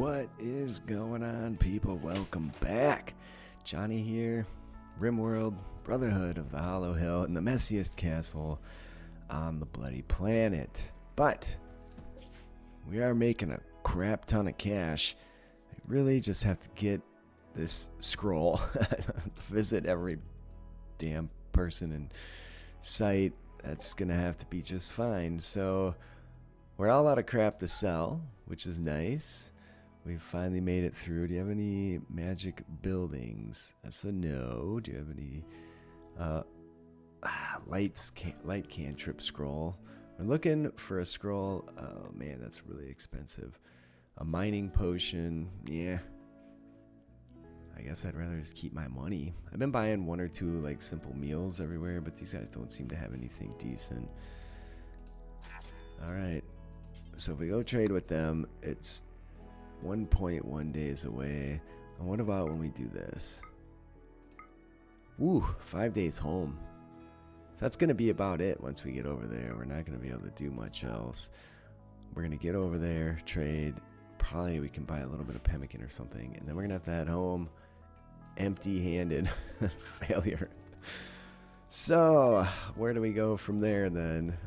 What is going on, people? Welcome back. Johnny here, RimWorld, Brotherhood of the Hollow Hill, and the messiest castle on the bloody planet. But we are making a crap ton of cash. I really just have to get this scroll. Visit every damn person in sight. That's gonna have to be just fine. So we're all out of crap to sell, which is nice. We've finally made it through. Do you have any magic buildings? That's a no. Do you have any light cantrip scroll? We're looking for a scroll. Oh man, that's really expensive. A mining potion. Yeah. I guess I'd rather just keep my money. I've been buying one or two like simple meals everywhere, but these guys don't seem to have anything decent. Alright. So if we go trade with them, it's 1.1 days away. And what about when we do this? Ooh, 5 days home. So that's going to be about it once we get over there. We're not going to be able to do much else. We're going to get over there, trade. Probably we can buy a little bit of pemmican or something. And then we're going to have to head home empty-handed. Failure. So, where do we go from there then?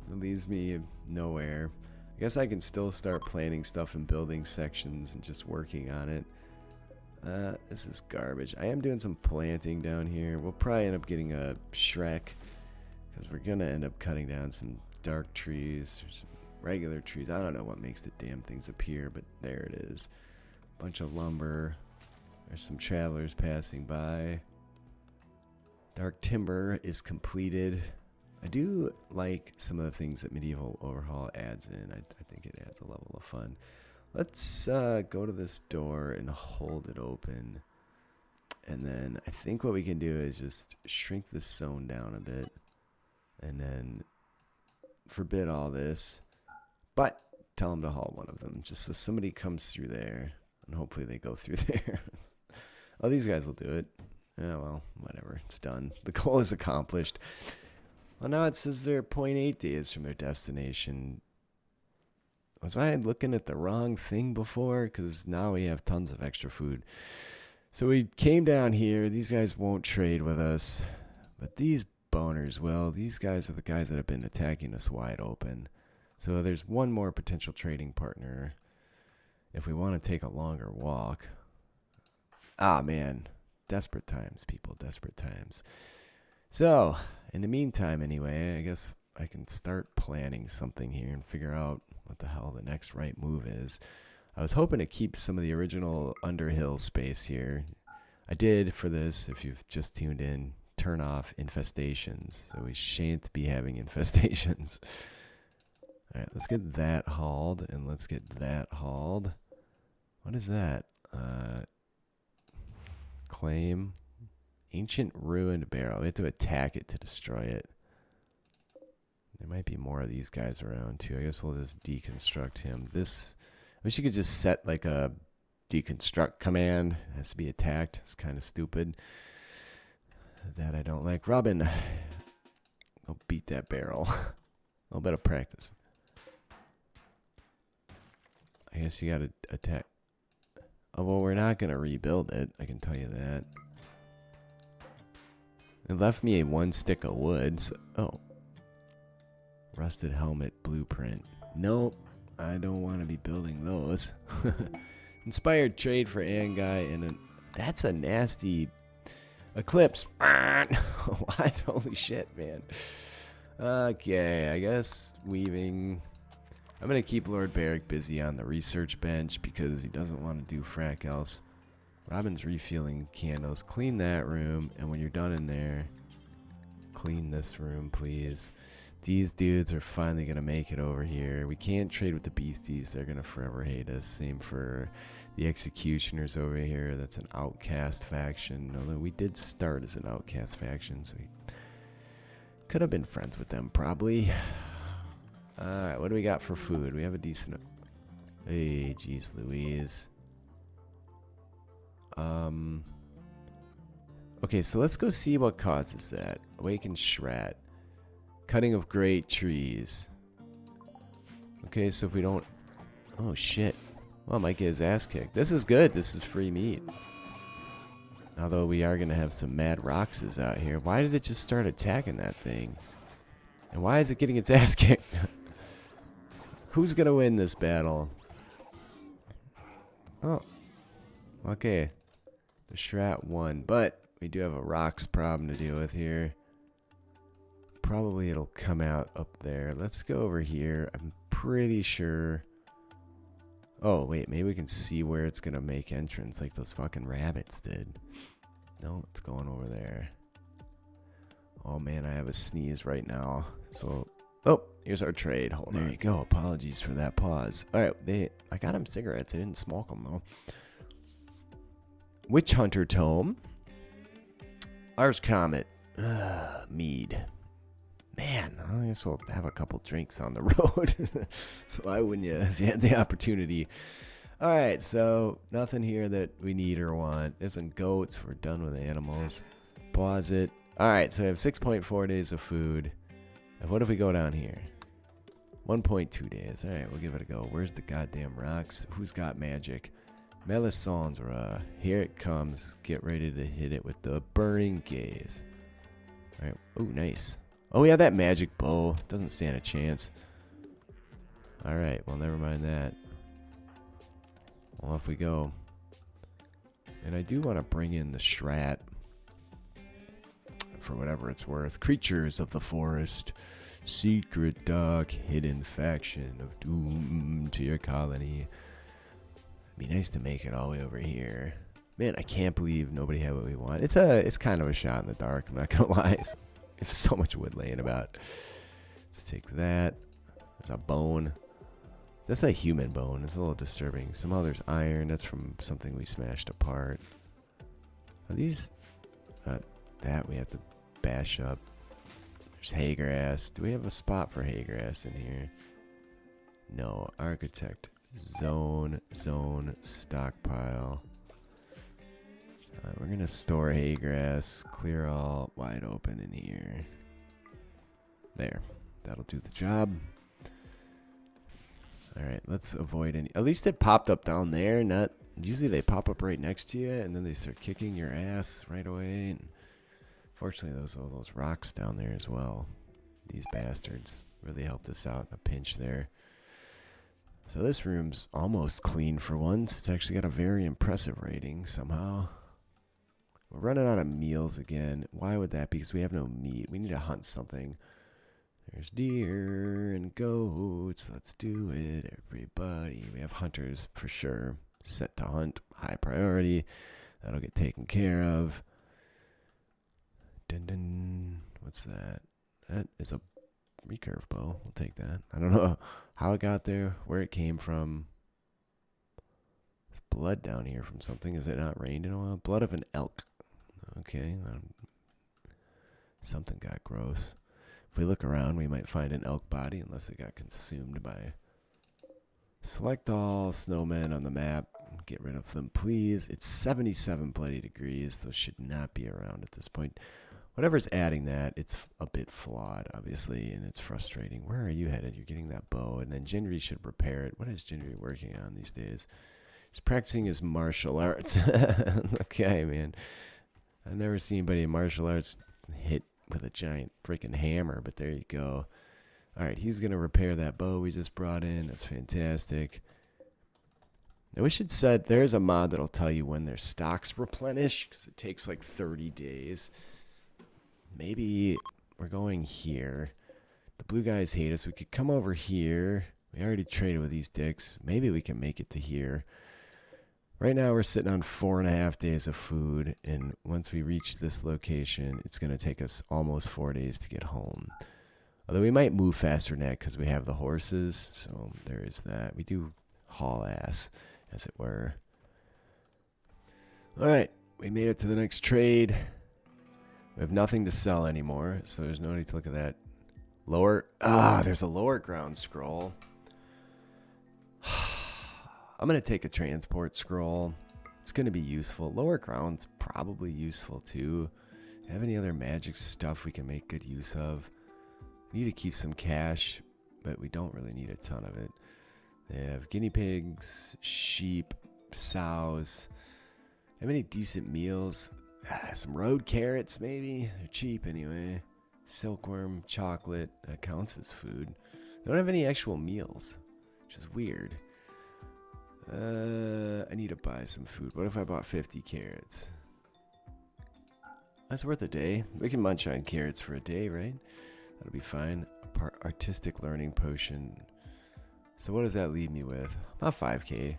It leaves me nowhere. I guess I can still start planning stuff in building sections and just working on it. This is garbage. I am doing some planting down here. We'll probably end up getting a Shrek, because we're going to end up cutting down some dark trees or some regular trees. I don't know what makes the damn things appear, but there it is. Bunch of lumber. There's some travelers passing by. Dark timber is completed. I do like some of the things that Medieval Overhaul adds in. I think it adds a level of fun. Let's go to this door and hold it open. And then I think what we can do is just shrink this zone down a bit. And then forbid all this. But tell them to haul one of them. Just so somebody comes through there. And hopefully they go through there. Oh, these guys will do it. Yeah, well, whatever. It's done. The goal is accomplished. Well, now it says they're 0.8 days from their destination. Was I looking at the wrong thing before? Because now we have tons of extra food. So we came down here. These guys won't trade with us. But these boners will. These guys are the guys that have been attacking us wide open. So there's one more potential trading partner if we want to take a longer walk. Ah, man. Desperate times, people. Desperate times. So, in the meantime, anyway, I guess I can start planning something here and figure out what the hell the next right move is. I was hoping to keep some of the original Underhill space here. I did, for this, if you've just tuned in, turn off infestations. So we shan't be having infestations. Alright, let's get that hauled, and let's get that hauled. What is that? Claim ancient ruined barrel. We have to attack it to destroy it. There might be more of these guys around too. I guess we'll just deconstruct him. This, I wish you could just set like a deconstruct command. It has to be attacked. It's kind of stupid. That I don't like. Robin, go beat that barrel. A little bit of practice. I guess you gotta attack. Oh, well, we're not gonna rebuild it. I can tell you that. It left me one stick of wood. So, oh. Rusted helmet blueprint. Nope. I don't want to be building those. Inspired trade for Anguy and that's a nasty eclipse. What? Holy shit, man. Okay, I guess weaving. I'm going to keep Lord Barrick busy on the research bench because he doesn't want to do frack else. Robin's refueling candles. Clean that room, and when you're done in there, clean this room, please. These dudes are finally going to make it over here. We can't trade with the beasties. They're going to forever hate us. Same for the executioners over here. That's an outcast faction. Although we did start as an outcast faction, so we could have been friends with them, probably. Alright, what do we got for food? We have a decent... Hey, geez Louise. Okay, so let's go see what causes that. Awaken Shrat. Cutting of great trees. Okay, so if we don't... Oh, shit. Well, I might get his ass kicked. This is good. This is free meat. Although we are going to have some mad roxes out here. Why did it just start attacking that thing? And why is it getting its ass kicked? Who's going to win this battle? Oh. Okay. The Shrat won. But we do have a rocks problem to deal with here. Probably it'll come out up there. Let's go over here. I'm pretty sure... Oh, wait, maybe we can see where it's going to make entrance like those fucking rabbits did. No, it's going over there. Oh, man, I have a sneeze right now. So, oh, here's our trade. Hold on. There you go. Apologies for that pause. All right, I got him cigarettes. I didn't smoke them, though. Witch Hunter Tome. Ars Comet. Mead. Man, I guess we'll have a couple drinks on the road. Why wouldn't you if you had the opportunity? All right, so nothing here that we need or want. There's some goats. We're done with animals. Pause it. All right, so we have 6.4 days of food. And what if we go down here? 1.2 days. All right, we'll give it a go. Where's the goddamn rocks? Who's got magic? Melisandre. Here it comes. Get ready to hit it with the burning gaze. All right. Oh, nice. Oh, yeah, that magic bow. Doesn't stand a chance. Alright, well, never mind that. Well, off we go. And I do want to bring in the Shrat. For whatever it's worth. Creatures of the forest. Secret dark hidden faction of doom to your colony. It'd be nice to make it all the way over here. Man, I can't believe nobody had what we want. It's kind of a shot in the dark, I'm not going to lie. There's so much wood laying about. Let's take that. There's a bone. That's a human bone. It's a little disturbing. Somehow there's iron. That's from something we smashed apart. Are these... that we have to bash up. There's hay grass. Do we have a spot for hay grass in here? No. Architect. Zone. Stockpile. We're going to store hay grass, clear all wide open in here. There. That'll do the job. Alright, let's avoid any... At least it popped up down there. Not usually they pop up right next to you, and then they start kicking your ass right away. And fortunately, those rocks down there as well. These bastards really helped us out in a pinch there. So this room's almost clean for once. It's actually got a very impressive rating somehow. We're running out of meals again. Why would that be? Because we have no meat. We need to hunt something. There's deer and goats. Let's do it, everybody. We have hunters for sure. Set to hunt. High priority. That'll get taken care of. Dun dun. What's that? That is a recurve bow. We'll take that. I don't know how it got there, where it came from. There's blood down here from something. Is it not rained in a while? Blood of an elk. Okay, something got gross. If we look around, we might find an elk body, unless it got consumed by... Select all snowmen on the map. Get rid of them, please. It's 77 bloody degrees. Those should not be around at this point. Whatever's adding that, it's a bit flawed, obviously, and it's frustrating. Where are you headed? You're getting that bow, and then Gendry should repair it. What is Gendry working on these days? He's practicing his martial arts. Okay, man. I've never seen anybody in martial arts hit with a giant freaking hammer, but there you go. All right, he's going to repair that bow we just brought in. That's fantastic. Now we should set, there's a mod that'll tell you when their stocks replenish, because it takes like 30 days. Maybe we're going here. The blue guys hate us. We could come over here. We already traded with these dicks. Maybe we can make it to here. Right now we're sitting on 4.5 days of food, and once we reach this location, it's going to take us almost 4 days to get home. Although we might move faster than that because we have the horses, so there is that. We do haul ass, as it were. Alright, we made it to the next trade. We have nothing to sell anymore, so there's no need to look at that. There's a lower ground scroll. I'm going to take a transport scroll. It's going to be useful. Lower ground's probably useful too. Have any other magic stuff we can make good use of? We need to keep some cash, but we don't really need a ton of it. They have guinea pigs, sheep, sows. Have any decent meals? Some road carrots, maybe? They're cheap anyway. Silkworm, chocolate. That counts as food. They don't have any actual meals, which is weird. I need to buy some food. What if I bought 50 carrots? That's worth a day. We can munch on carrots for a day, right? That'll be fine. Artistic learning potion. So what does that leave me with? About 5k.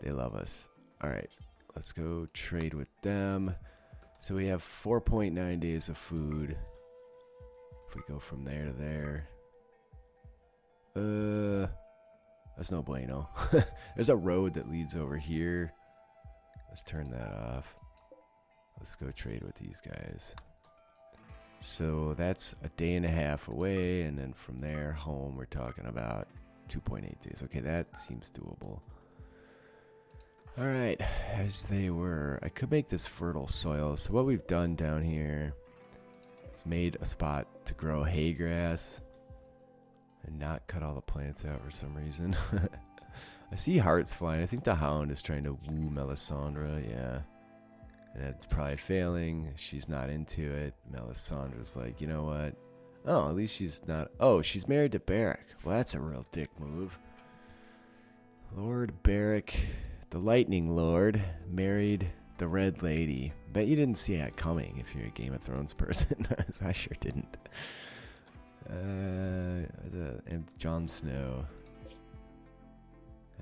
They love us. Alright. Let's go trade with them. So we have 4.9 days of food. If we go from there to there. That's no bueno. There's a road that leads over here. Let's turn that off. Let's go trade with these guys. So that's a day and a half away, and then from there home we're talking about 2.8 days. Okay, that seems doable. Alright, as they were. I could make this fertile soil. So what we've done down here is made a spot to grow hay grass and not cut all the plants out for some reason. I see hearts flying. I think the hound is trying to woo Melisandre, yeah. And it's probably failing. She's not into it. Melisandre's like, you know what? Oh, at least she's not. Oh, she's married to Barrack. Well, that's a real dick move. Lord Barrack, the Lightning Lord, married the Red Lady. Bet you didn't see that coming if you're a Game of Thrones person. I sure didn't. And Jon Snow.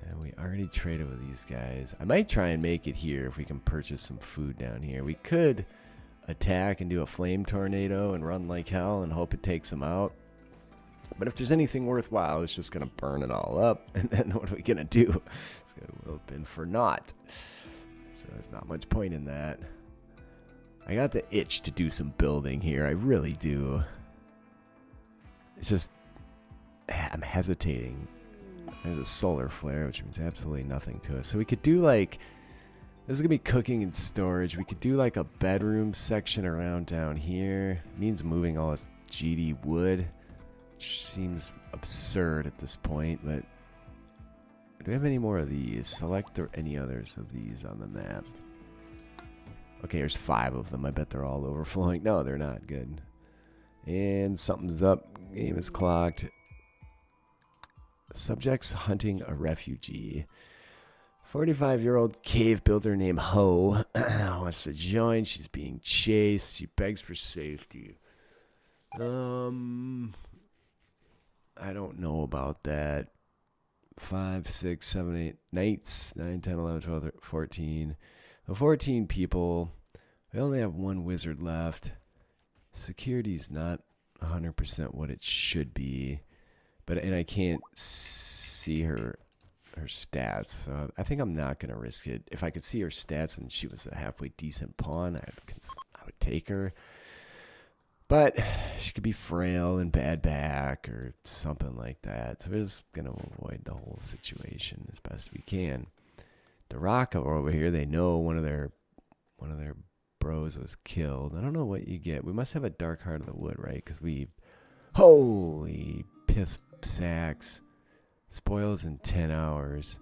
And we already traded with these guys. I might try and make it here if we can purchase some food down here. We could attack and do a flame tornado and run like hell and hope it takes them out. But if there's anything worthwhile, it's just going to burn it all up. And then what are we going to do? It's going to wilt in for naught. So there's not much point in that. I got the itch to do some building here. I really do. It's just, I'm hesitating. There's a solar flare, which means absolutely nothing to us. So we could do like, this is going to be cooking and storage. We could do like a bedroom section around down here. It means moving all this GD wood, which seems absurd at this point. But do we have any more of these? Select any others of these on the map. Okay, there's 5 of them. I bet they're all overflowing. No, they're not. Good. And something's up. Game is clocked. Subjects hunting a refugee. 45-year-old cave builder named Ho wants to join. She's being chased. She begs for safety. I don't know about that. 5, 6, 7, 8 knights. 9, 10, 11, 12, 14. 14 people. We only have 1 wizard left. Security's not 100% what it should be. And I can't see her stats, so I think I'm not going to risk it. If I could see her stats and she was a halfway decent pawn, I would take her. But she could be frail and bad back or something like that, so we're just going to avoid the whole situation as best we can. The Rock over here, they know one of their bros was killed. I don't know what you get. We must have a Dark Heart of the Wood, right? Because holy piss sacks. Spoils in 10 hours.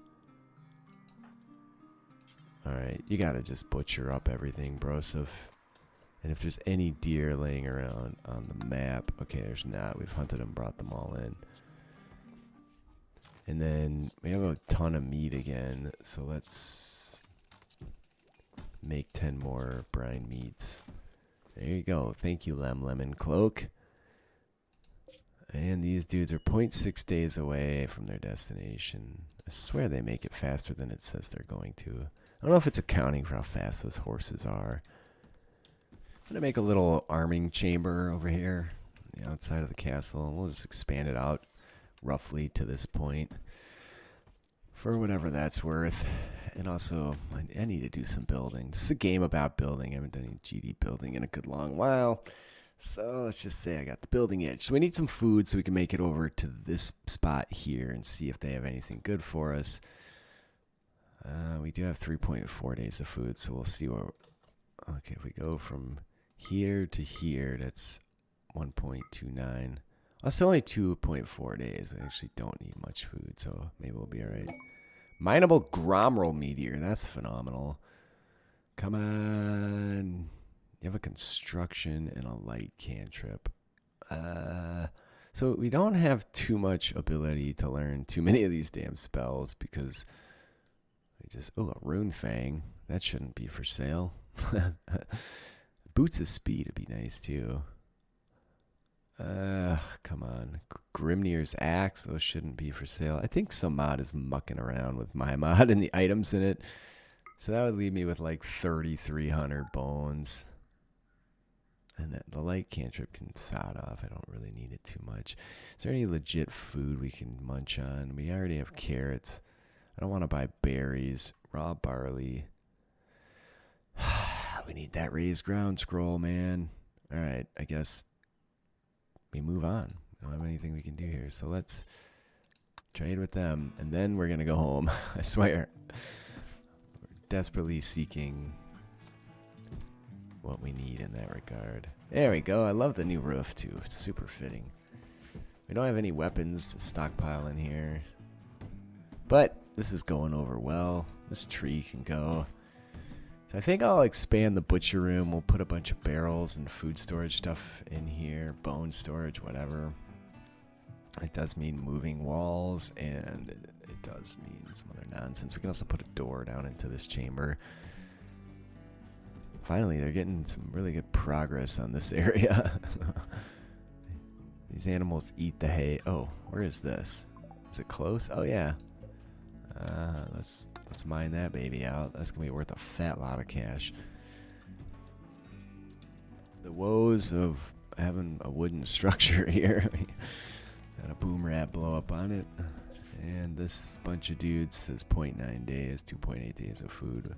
Alright, you gotta just butcher up everything, Broseph. And if there's any deer laying around on the map, okay, there's not. We've hunted them, brought them all in. And then we have a ton of meat again, so let's make 10 more brine meats. There you go. Thank you, Lemon Cloak. And these dudes are 0.6 days away from their destination. I swear they make it faster than it says they're going to. I don't know if it's accounting for how fast those horses are. I'm going to make a little arming chamber over here on the outside of the castle. And we'll just expand it out roughly to this point for whatever that's worth. And also, I need to do some building. This is a game about building. I haven't done any GD building in a good long while. So let's just say I got the building itch. So we need some food so we can make it over to this spot here and see if they have anything good for us. We do have 3.4 days of food, so we'll see where. Okay, if we go from here to here, that's 1.29. It's only 2.4 days. We actually don't need much food, so maybe we'll be all right. Mineable Gromrel meteor. That's phenomenal. Come on. You have a construction and a light cantrip. So we don't have too much ability to learn too many of these damn spells because we just... Oh, a Rune Fang. That shouldn't be for sale. Boots of Speed would be nice, too. Come on. Grimnir's Axe. Those shouldn't be for sale. I think some mod is mucking around with my mod and the items in it. So that would leave me with like 3,300 bones. And the light cantrip can sod off. I don't really need it too much. Is there any legit food we can munch on? We already have carrots. I don't want to buy berries. Raw barley. We need that raised ground scroll, man. All right, I guess we move on. We don't have anything we can do here. So let's trade with them. And then we're going to go home. I swear. We're desperately seeking what we need in that regard. There we go. I love the new roof, too. It's super fitting. We don't have any weapons to stockpile in here. But this is going over well. This tree can go. So I think I'll expand the butcher room. We'll put a bunch of barrels and food storage stuff in here. Bone storage, whatever. It does mean moving walls, and it does mean some other nonsense. We can also put a door down into this chamber. Finally, they're getting some really good progress on this area. These animals eat the hay. Oh, where is this? Is it close? Oh, yeah. Let's mine that baby out. That's going to be worth a fat lot of cash. The woes of having a wooden structure here. Got a boom rat blow up on it. And this bunch of dudes says 0.9 days, 2.8 days of food.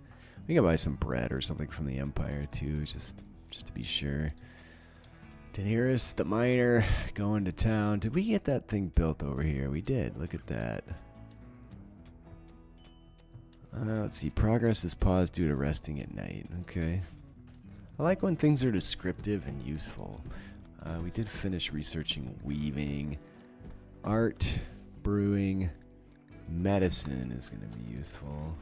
We can buy some bread or something from the Empire too, just to be sure. Daenerys, the miner, going to town. Did we get that thing built over here? We did. Look at that. Let's see. Progress is paused due to resting at night. Okay. I like when things are descriptive and useful. We did finish researching weaving. Art, brewing, medicine is going to be useful.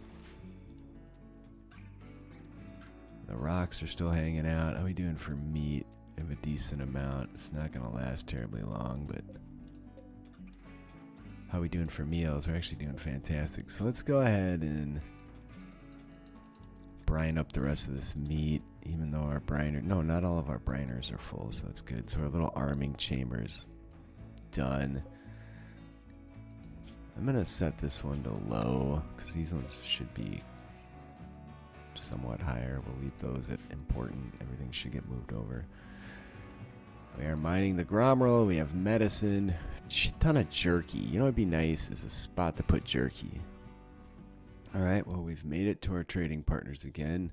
The rocks are still hanging out. How are we doing for meat? We have a decent amount. It's not going to last terribly long, but how are we doing for meals? We're actually doing fantastic. So let's go ahead and brine up the rest of this meat, even though our briner... No, not all of our briners are full, so that's good. So our little arming chamber's done. I'm going to set this one to low, because these ones should be somewhat higher. We'll leave those at important. Everything should get moved over. We are mining the Gromrel. We have medicine. Shit ton of jerky. You know what would be nice is a spot to put jerky. Alright, well, we've made it to our trading partners again.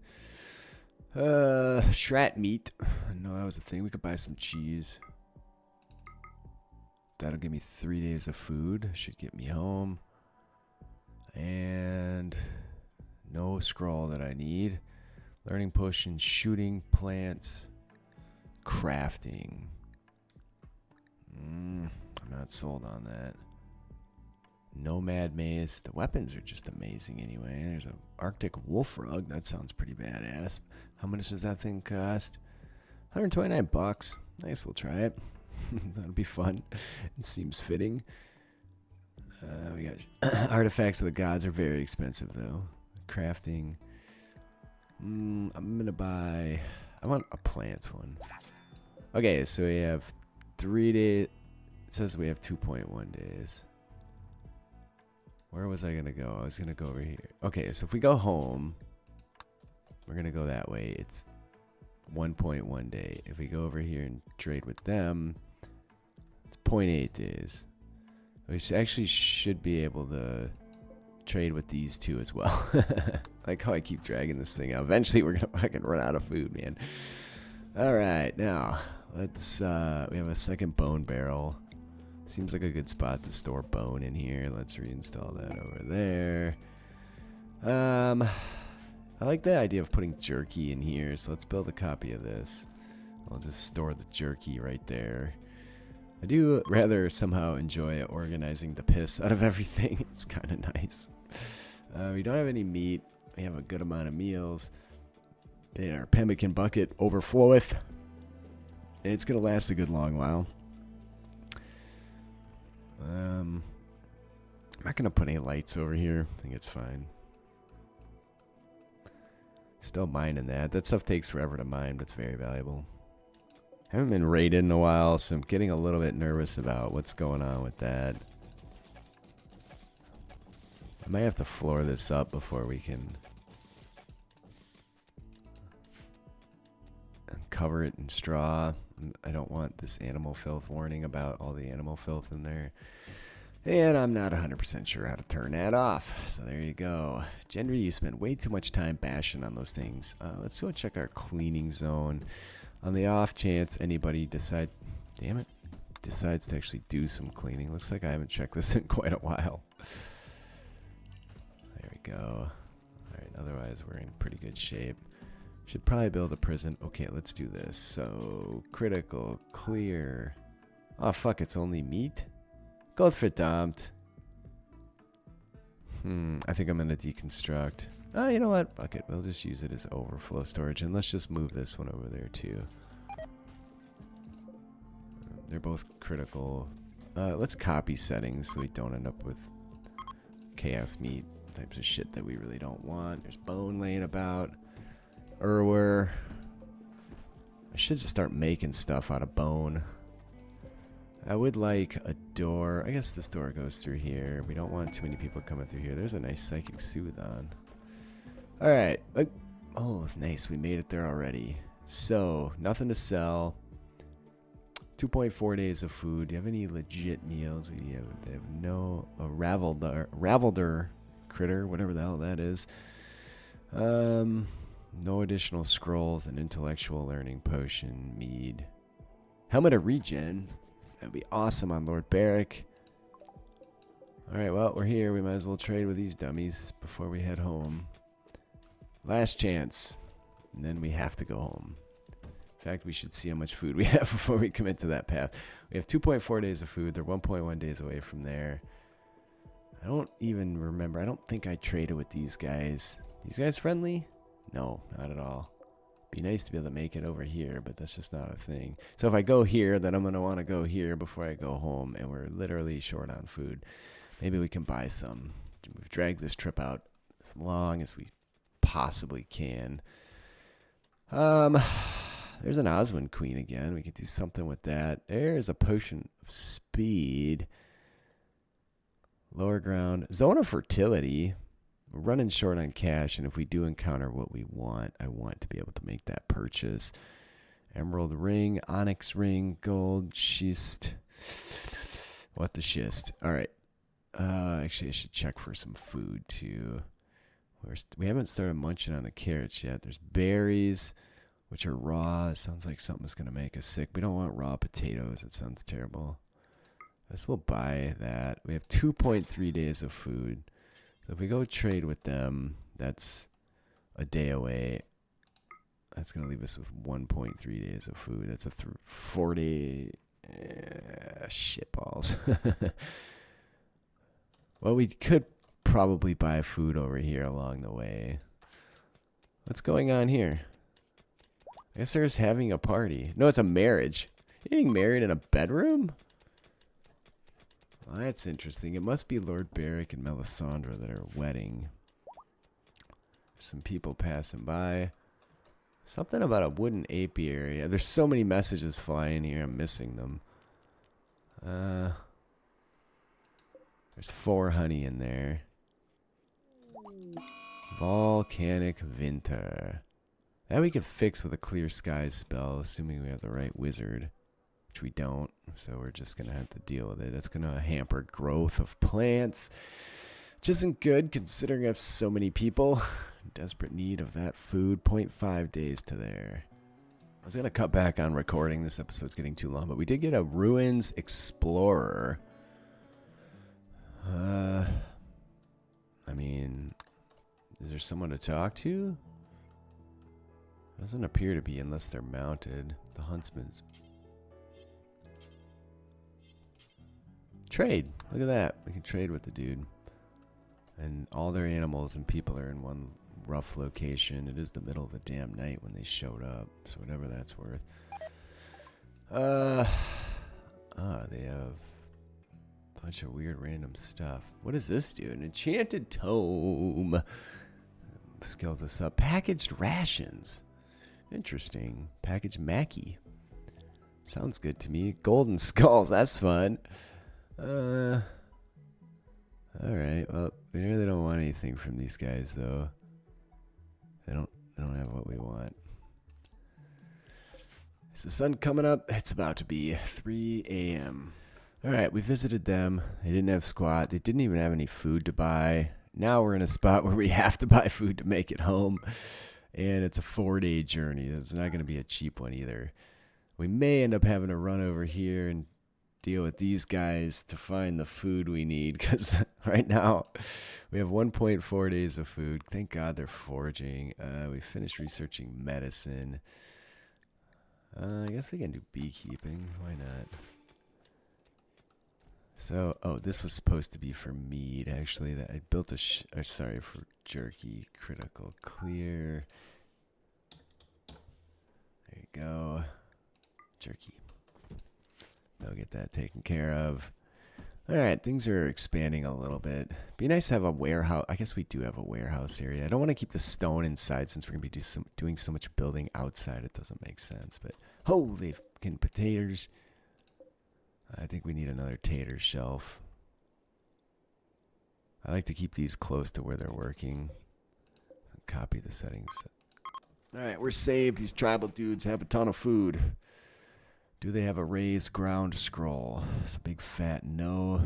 Shrat meat. I know that was a thing. We could buy some cheese. That'll give me 3 days of food. Should get me home. And no scroll that I need. Learning potion, shooting, plants, crafting. I'm not sold on that. Nomad mace. The weapons are just amazing anyway. There's an Arctic wolf rug. That sounds pretty badass. How much does that thing cost? 129 bucks. Nice, we'll try it. That'll be fun. It seems fitting. We got artifacts of the gods are very expensive though. Crafting. I'm gonna buy. I want a plants one. Okay, so we have 3 days. It says we have 2.1 days. Where was I gonna go? I was gonna go over here. Okay, so if we go home, we're gonna go that way. It's 1.1 day. If we go over here and trade with them, it's 0.8 days. We actually should be able to trade with these two as well. Like how I keep dragging this thing out. Eventually we're gonna fucking run out of food, man. Alright, now let's we have a second bone barrel. Seems like a good spot to store bone in here. Let's reinstall that over there. I like the idea of putting jerky in here, so let's build a copy of this. I'll just store the jerky right there. I do rather somehow enjoy organizing the piss out of everything. It's kind of nice. We don't have any meat. We have a good amount of meals. And our pemmican bucket overfloweth. And it's going to last a good long while. I'm not going to put any lights over here. I think it's fine. Still mining that. That stuff takes forever to mine, but it's very valuable. Haven't been raided in a while, so I'm getting a little bit nervous about what's going on with that. I might have to floor this up before we can cover it in straw. I don't want this animal filth warning about all the animal filth in there. And I'm not 100% sure how to turn that off. So there you go. Gender, you spend way too much time bashing on those things. Let's go check our cleaning zone. On the off chance anybody decides to actually do some cleaning. Looks like I haven't checked this in quite a while. There we go. Alright, otherwise we're in pretty good shape. Should probably build a prison. Okay, let's do this. So, critical, clear. Oh, fuck, it's only meat? Gottverdammt. I think I'm going to deconstruct. Oh, you know what? Fuck it. We'll just use it as overflow storage. And let's just move this one over there, too. They're both critical. Let's copy settings so we don't end up with chaos meat types of shit that we really don't want. There's bone laying about. I should just start making stuff out of bone. I would like a door. I guess this door goes through here. We don't want too many people coming through here. There's a nice psychic soothe on. Alright. Oh, nice. We made it there already. So, nothing to sell. 2.4 days of food. Do you have any legit meals? We have no... A Ravelder critter, whatever the hell that is. No additional scrolls, an intellectual learning potion, mead. Helmet of regen. That'd be awesome on Lord Barrick. Alright, well, we're here. We might as well trade with these dummies before we head home. Last chance. And then we have to go home. In fact, we should see how much food we have before we commit to that path. We have 2.4 days of food. They're 1.1 days away from there. I don't even remember. I don't think I traded with these guys. These guys friendly? No, not at all. Be nice to be able to make it over here, but that's just not a thing. So if I go here, then I'm going to want to go here before I go home, and we're literally short on food. Maybe we can buy some. We've dragged this trip out as long as we possibly can. There's an Osmond Queen again. We could do something with that. There's a potion of speed. Lower ground. Zone of fertility. We're running short on cash, and if we do encounter what we want, I want to be able to make that purchase. Emerald ring, onyx ring, gold, schist. What the schist? All right. Actually, I should check for some food, too. We haven't started munching on the carrots yet. There's berries, which are raw. It sounds like something's going to make us sick. We don't want raw potatoes. It sounds terrible. I guess we'll buy that. We have 2.3 days of food. So if we go trade with them, that's a day away. That's going to leave us with 1.3 days of food. That's a 40... shitballs. Well, we could probably buy food over here along the way. What's going on here? I guess they're just having a party. No, it's a marriage. You're getting married in a bedroom? Well, that's interesting. It must be Lord Barrick and Melisandre that are wedding. There's some people passing by. Something about a wooden apiary. There's so many messages flying here. I'm missing them. There's 4 honey in there. Volcanic Winter. That we could fix with a clear skies spell, assuming we have the right wizard. Which we don't, so we're just going to have to deal with it. It's going to hamper growth of plants, which isn't good considering I have so many people in desperate need of that food. 0.5 days to there. I was going to cut back on recording. This episode's getting too long, but we did get a Ruins Explorer. I mean, is there someone to talk to? Doesn't appear to be unless they're mounted. The huntsman's... Trade. Look at that. We can trade with the dude. And all their animals and people are in one rough location. It is the middle of the damn night when they showed up. So whatever that's worth. They have a bunch of weird random stuff. What does this do? An enchanted tome. Scales us up. Packaged rations. Interesting. Packaged Mackie. Sounds good to me. Golden skulls. That's fun. Alright. Well, we really don't want anything from these guys, though. They don't have what we want. Is the sun coming up? It's about to be 3 a.m. Alright, we visited them. They didn't have squat. They didn't even have any food to buy. Now we're in a spot where we have to buy food to make it home. And it's a 4-day journey. It's not going to be a cheap one either. We may end up having to run over here and deal with these guys to find the food we need. Because right now we have 1.4 days of food. Thank God they're foraging. We finished researching medicine. I guess we can do beekeeping. Why not? So, oh, this was supposed to be for mead, actually. That I built a, sorry, for jerky. Critical clear. There you go. Jerky. They'll get that taken care of. Alright, things are expanding a little bit. Be nice to have a warehouse. I guess we do have a warehouse area. I don't want to keep the stone inside since we're going to be doing so much building outside. It doesn't make sense. But, holy fucking potatoes. I think we need another tater shelf. I like to keep these close to where they're working. Copy the settings. Alright, we're saved. These tribal dudes have a ton of food. Do they have a raised ground scroll? It's a big fat no.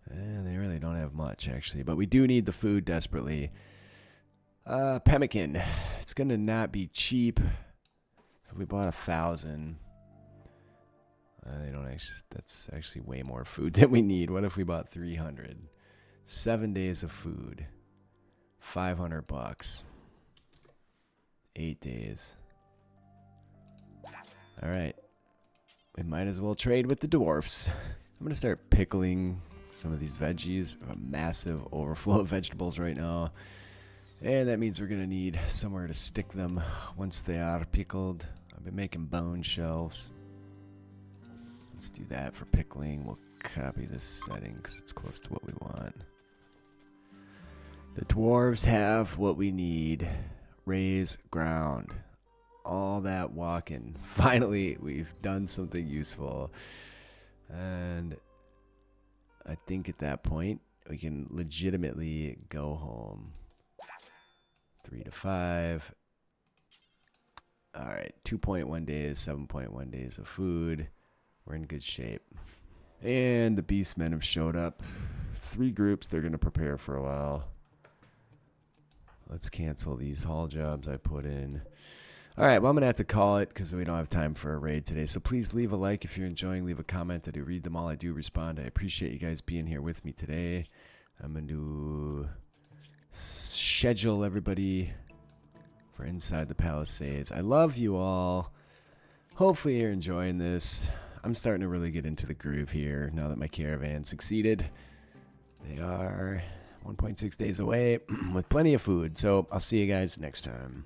They really don't have much, actually. But we do need the food desperately. Pemmican. It's going to not be cheap. So we bought 1,000. They don't actually. That's actually way more food than we need. What if we bought 300? 7 days of food. $500. 8 days. Alright. We might as well trade with the dwarfs. I'm going to start pickling some of these veggies. We have a massive overflow of vegetables right now. And that means we're going to need somewhere to stick them once they are pickled. I've been making bone shelves. Let's do that for pickling. We'll copy this setting because it's close to what we want. The dwarves have what we need. Raise ground. All that walking. Finally, we've done something useful. And I think at that point, we can legitimately go home. 3 to 5. Alright, 2.1 days, 7.1 days of food. We're in good shape. And the beastmen have showed up. 3 groups. They're going to prepare for a while. Let's cancel these haul jobs I put in. Alright, well, I'm going to have to call it because we don't have time for a raid today. So please leave a like if you're enjoying. Leave a comment. I do read them all. I do respond. I appreciate you guys being here with me today. I'm going to schedule everybody for Inside the Palisades. I love you all. Hopefully you're enjoying this. I'm starting to really get into the groove here now that my caravan succeeded. They are 1.6 days away with plenty of food. So I'll see you guys next time.